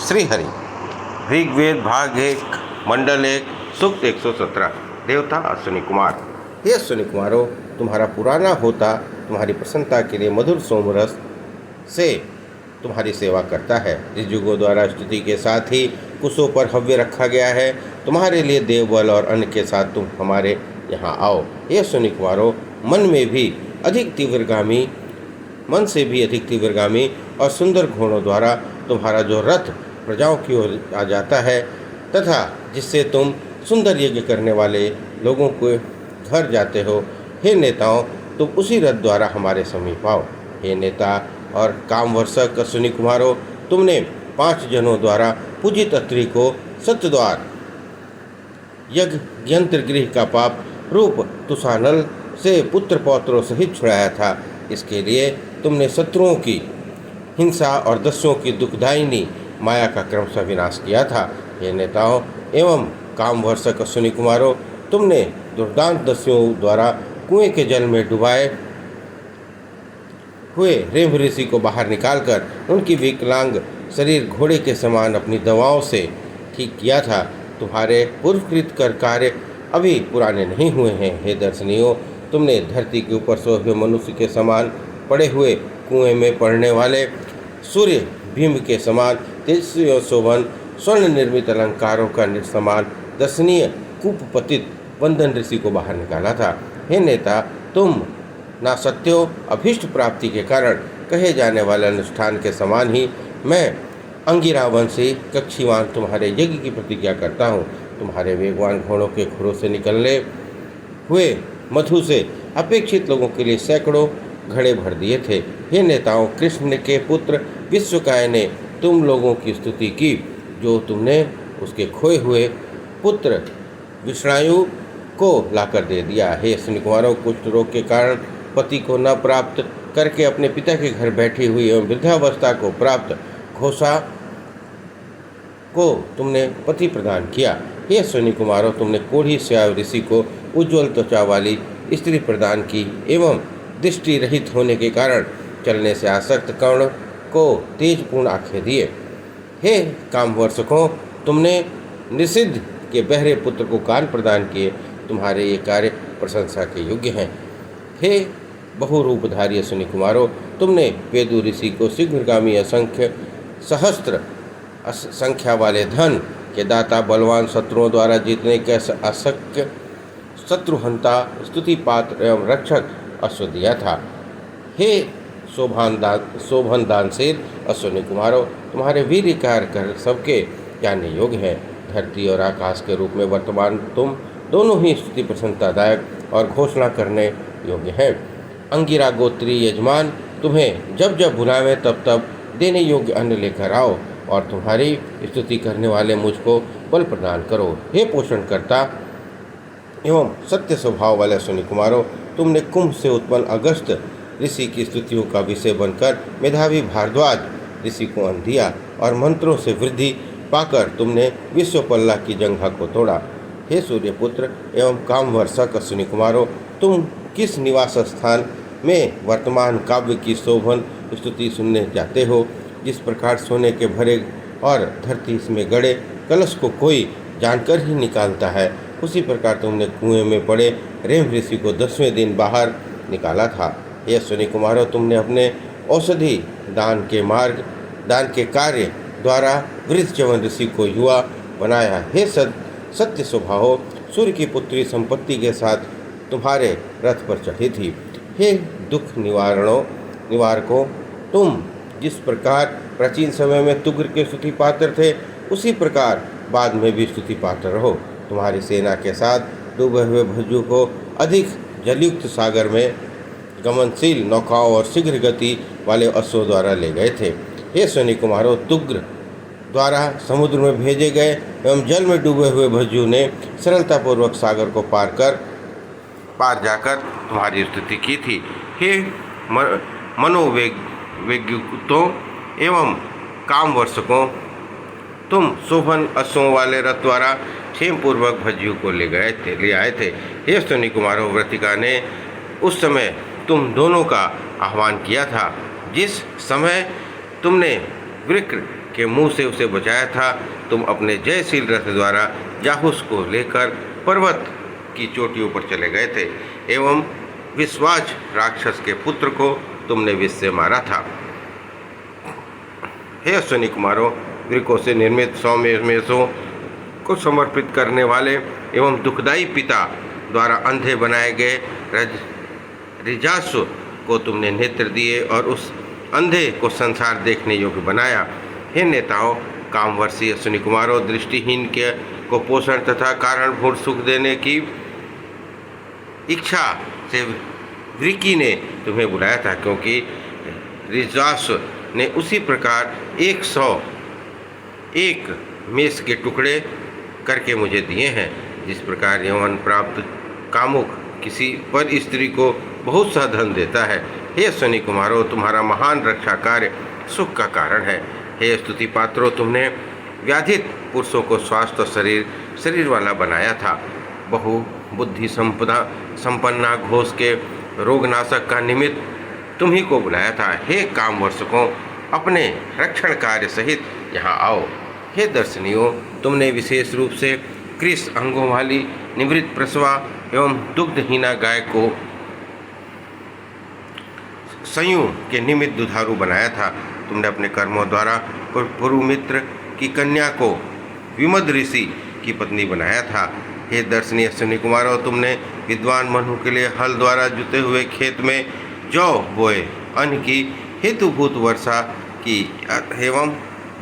श्रीहरि। ऋग्वेद भाग 1 मंडल 1 सूक्त 117। देवता अश्विनी कुमार। हे अश्विनी कुमारों, तुम्हारा पुराना होता तुम्हारी प्रसन्नता के लिए मधुर सोमरस से तुम्हारी सेवा करता है। ऋजुगों द्वारा स्तुति के साथ ही कुशों पर हव्य रखा गया है। तुम्हारे लिए देवबल और अन्न के साथ तुम हमारे यहाँ आओ। हे अश्विनी कुमारों, मन से भी अधिक तीव्रगामी और सुंदर घोड़ों द्वारा तुम्हारा जो रथ प्रजाओं की ओर आ जाता है तथा जिससे तुम सुंदर यज्ञ करने वाले लोगों के घर जाते हो, हे नेताओं, तुम उसी रथ द्वारा हमारे समीप आओ। हे नेता और कामवर्षक अश्विनी कुमारों, तुमने 5 जनों द्वारा पूजित अत्रि को सत्यद्वार यज्ञ गृह का पाप रूप तुषानल से पुत्र पौत्रों सहित छुड़ाया था। इसके लिए तुमने शत्रुओं की हिंसा और दस्युओं की दुखदायिनी माया का क्रमशः विनाश किया था। हे नेताओं एवं कामवर्षक अश्विनी कुमारों, तुमने दुर्दांत दस्युओं द्वारा कुएं के जल में डुबाए हुए रेम ऋषि को बाहर निकालकर उनकी विकलांग शरीर घोड़े के समान अपनी दवाओं से ठीक किया था। तुम्हारे पूर्वकृत कर कार्य अभी पुराने नहीं हुए हैं। हे दर्शनियों, तुमने धरती के ऊपर सोए हुए मनुष्य के समान पड़े हुए कुएं में पड़ने वाले सूर्य भीम के समान तेजस्वी और शोभन स्वर्ण निर्मित अलंकारों का समान दर्शनीय कूपपतित वंदन ऋषि को बाहर निकाला था। हे नेता, तुम ना सत्यो अभीष्ट प्राप्ति के कारण कहे जाने वाले अनुष्ठान के समान ही मैं अंगिरावंशी कक्षीवान तुम्हारे यज्ञ की प्रतिज्ञा करता हूँ। तुम्हारे वेगवान घोड़ों के खुरों से निकलने हुए मधु से अपेक्षित लोगों के लिए सैकड़ों घड़े भर दिए थे। हे नेताओं, कृष्ण के पुत्र विश्वकाय ने तुम लोगों की स्तुति की, जो तुमने उसके खोए हुए पुत्र विष्णायु को लाकर दे दिया। हे अश्विनी कुमारों, कुष्ठ रोग के कारण पति को न प्राप्त करके अपने पिता के घर बैठी हुई एवं वृद्धावस्था को प्राप्त घोषा को तुमने पति प्रदान किया। हे अश्विनी कुमारों, तुमने कोढ़ी श्याव ऋषि को उज्ज्वल त्वचा वाली स्त्री प्रदान की एवं दृष्टि रहित होने के कारण चलने से आसक्त कर्ण को तेजपूर्ण आंखें दिए। हे कामवर्षकों, तुमने निषिद्ध के बहरे पुत्र को कान प्रदान किए। तुम्हारे ये कार्य प्रशंसा के योग्य हैं। हे बहुरूपधारी अश्विनी कुमारों, तुमने वेदु ऋषि को शीघ्रगामी असंख्य सहस्त्र संख्या वाले धन के दाता, बलवान शत्रुओं द्वारा जीतने के अशक्य शत्रुहंता, स्तुति पात्र एवं रक्षक अश्व दिया था। हे शोभन दानशील अश्विनी कुमारों, तुम्हारे वीर्य कार्य कर सबके जानने योग्य है। धरती और आकाश के रूप में वर्तमान तुम दोनों ही स्तुति प्रसन्नतादायक और घोषणा करने योग्य है। अंगिरा गोत्री यजमान, तुम्हें जब जब बुलावें तब तब देने योग्य अन्न लेकर आओ और तुम्हारी स्तुति करने वाले मुझको बल प्रदान करो। हे पोषण करता एवं सत्य स्वभाव वाले अश्विनी कुमारों, तुमने कुंभ से उत्पन्न अगस्त ऋषि की स्तुतियों का विषय बनकर मेधावी भारद्वाज ऋषि को अन्न दिया और मंत्रों से वृद्धि पाकर तुमने विश्वपल्ला की जंघा को तोड़ा। हे सूर्यपुत्र एवं कामवर्षक अश्विनी कुमारों, तुम किस निवास स्थान में वर्तमान काव्य की शोभन स्तुति सुनने जाते हो? जिस प्रकार सोने के भरे और धरती इसमें गड़े कलश को कोई जानकर ही निकालता है, उसी प्रकार तुमने कुएं में पड़े रेम ऋषि को 10वें दिन बाहर निकाला था। हे अश्विनी कुमारों, तुमने अपने औषधि दान के कार्य द्वारा वृद्धचवन ऋषि को युवा बनाया। हे सत्य स्वभाव, सूर्य की पुत्री संपत्ति के साथ तुम्हारे रथ पर चढ़ी थी। हे दुख निवारकों, तुम जिस प्रकार प्राचीन समय में तुग्र के स्तुति पात्र थे, उसी प्रकार बाद में भी स्तुति पात्र रहो। तुम्हारी सेना के साथ डूबे हुए भज्जू को अधिक जलयुक्त सागर में गमनशील नौकाओं और शीघ्र गति वाले अश्वों द्वारा ले गए थे। हे अश्विनी कुमारों, तुग्र द्वारा समुद्र में भेजे गए एवं जल में डूबे हुए भज्जू ने सरलतापूर्वक सागर को पार जाकर तुम्हारी स्तुति की थी। हे मनोवेगयुक्तों एवं कामवर्षकों, तुम शोभन अश्वों वाले रथ द्वारा क्षेम पूर्वक भज्जू को ले आए थे। हे अश्विनी कुमारों, व्रतिका ने उस समय तुम दोनों का आह्वान किया था जिस समय तुमने वृक्र के मुंह से उसे बचाया था, तुम अपने जयशील रथ द्वारा जाहुस को लेकर पर्वत की चोटियों पर चले गए थे एवं विश्वाज राक्षस के पुत्र को तुमने विष से मारा था। हे अश्विनी कुमारों, वृकों से निर्मित सौम्य मेषों को समर्पित करने वाले एवं दुखदाई पिता द्वारा अंधे बनाए गए रिजास्व को तुमने नेत्र दिए और उस अंधे को संसार देखने योग्य बनाया। हे नेताओं, कामवर्षी अश्विनी कुमारों, दृष्टिहीन के को पोषण तथा कारणभूत सुख देने की इच्छा से वृकी ने तुम्हें बुलाया था, क्योंकि रिजास्व ने उसी प्रकार 101 मेष के टुकड़े करके मुझे दिए हैं। जिस प्रकार यौवन प्राप्त कामुक किसी पर स्त्री को बहुत सा धन देता है, हे अश्विनी कुमारों, तुम्हारा महान रक्षा कार्य सुख का कारण है। हे स्तुति पात्रों, तुमने व्याधित पुरुषों को स्वास्थ्य शरीर वाला बनाया था। बहु बुद्धि संपन्ना घोष के रोगनाशक का निमित्त तुम्ही को बुलाया था। हे काम वर्षकों, अपने रक्षण कार्य सहित यहाँ आओ। हे दर्शनियों, तुमने विशेष रूप से कृष अंगों वाली निवृत्त प्रसवा एवं दुग्धहीना गाय को संयु के निमित्त दुधारू बनाया था। तुमने अपने कर्मों द्वारा पुरुमित्र की कन्या को विमद ऋषि की पत्नी बनाया था। हे दर्शनीय अश्विनी कुमारों, तुमने विद्वान मनु के लिए हल द्वारा जुते हुए खेत में जौ बोए, अन्न की हेतुभूत वर्षा की एवं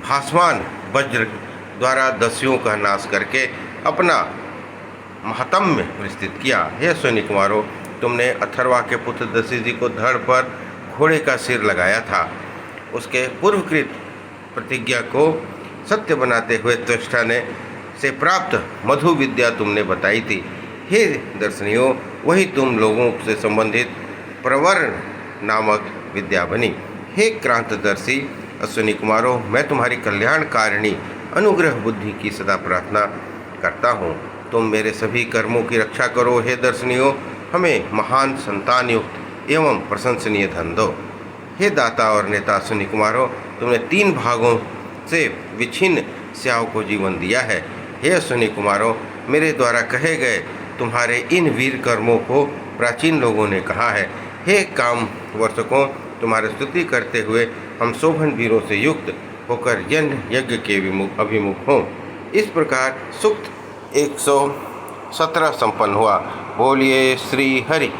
भासमान वज्र द्वारा दस्युओं का नाश करके अपना महात्म्य विस्तृत किया। हे अश्विनी कुमारों, तुमने अथर्वा के पुत्र दशी जी को धड़ पर घोड़े का सिर लगाया था। उसके पूर्वकृत प्रतिज्ञा को सत्य बनाते हुए त्वष्टा ने से प्राप्त मधु विद्या तुमने बताई थी। हे दर्शनियों, वही तुम लोगों से संबंधित प्रवर्ण नामक विद्या बनी। हे क्रांतदर्शी अश्विनी कुमारों, मैं तुम्हारी कल्याणकारिणी अनुग्रह बुद्धि की सदा प्रार्थना करता हूँ। तुम मेरे सभी कर्मों की रक्षा करो। हे दर्शनियों, हमें महान संतान युक्त एवं प्रशंसनीय धन दो। हे दाता और नेता अश्विनी कुमारों, तुमने 3 भागों से विच्छिन्न स्याओं को जीवन दिया है। हे अश्विनी कुमारों, मेरे द्वारा कहे गए तुम्हारे इन वीर कर्मों को प्राचीन लोगों ने कहा है। हे काम वर्षकों, तुम्हारी स्तुति करते हुए हम शोभन वीरों से युक्त होकर यज्ञ के अभिमुख हों। इस प्रकार सूक्त 117 संपन्न हुआ। बोलिए श्री हरि।